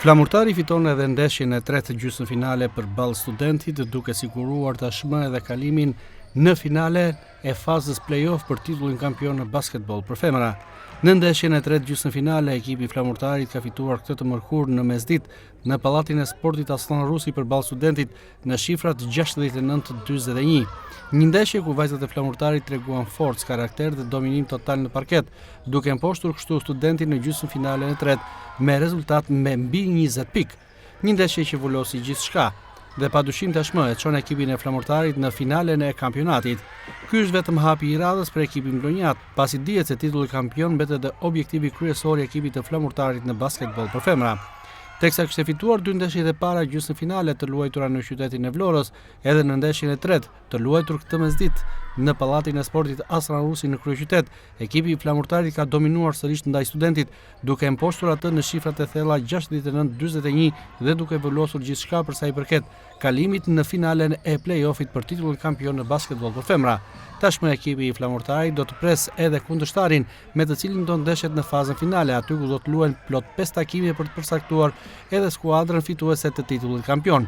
Flamurtari fiton edhe ndeshjen e tretë gjysmëfinale përballë Studentit, duke siguruar tashmë edhe kalimin në finale e fazës play-off për titullin kampion në basketbol për femra. Në ndeshjen e tretë gjysmëfinale, ekipi flamurtarit ka fituar këtë të mërkurë në mesditë në Pallatin e Sportit Aslan Rusi përballë Studentit në shifrat 69-41. Një ndeshje ku vajzat e flamurtarit treguan forcë, karakter dhe dominim total në parket, duke mposhtur kështu Studentin në gjysmëfinalen e tretë me rezultat me mbi 20 pikë. Një ndeshje që vullosi gjithçka dhe padyshim tashmë e çon ekipin e flamurtarit në finalen e kampionatit. Ky është vetëm hapi i radhës për ekipin mblonjat, pasi dihet se titulli kampion mbetet edhe objektivi kryesor i ekipit të flamurtarit në basketbol për femra. Teksa kishte fituar dy ndeshjet e para gjysmëfinale të luajtura në qytetin e Vlorës, edhe në ndeshjen e tretë të luajtur këtë mesditë në Pallatin e Sportit Aslan Rusi në kryeqytet, ekipi i flamurtarit ka dominuar sërish ndaj Studentit, duke mposhtur atë në shifrat e thella 69-41 dhe duke vullosur gjithçka për sa i përket kalimit në finalen e play-offit për titullin kampion në basketbol për femra. Tashmë ekipi i flamurtarit do të pres edhe kundërshtarin me të cilin do ndeshet në fazën finale, aty ku do të luajnë plot 5 takime për të përcaktuar edhe skuadrën fituese të titullit kampion.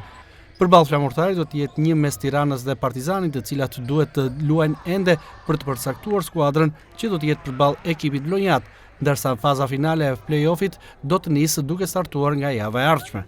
Përballë flamurtarit do të jetë një mes Tiranës dhe Partizanit, të cilat duhet të luajnë ende për të përcaktuar skuadrën që do të jetë përballë ekipit vlonjat, ndërsa faza finale e play-offit do të nisë duke startuar nga java e ardhshme.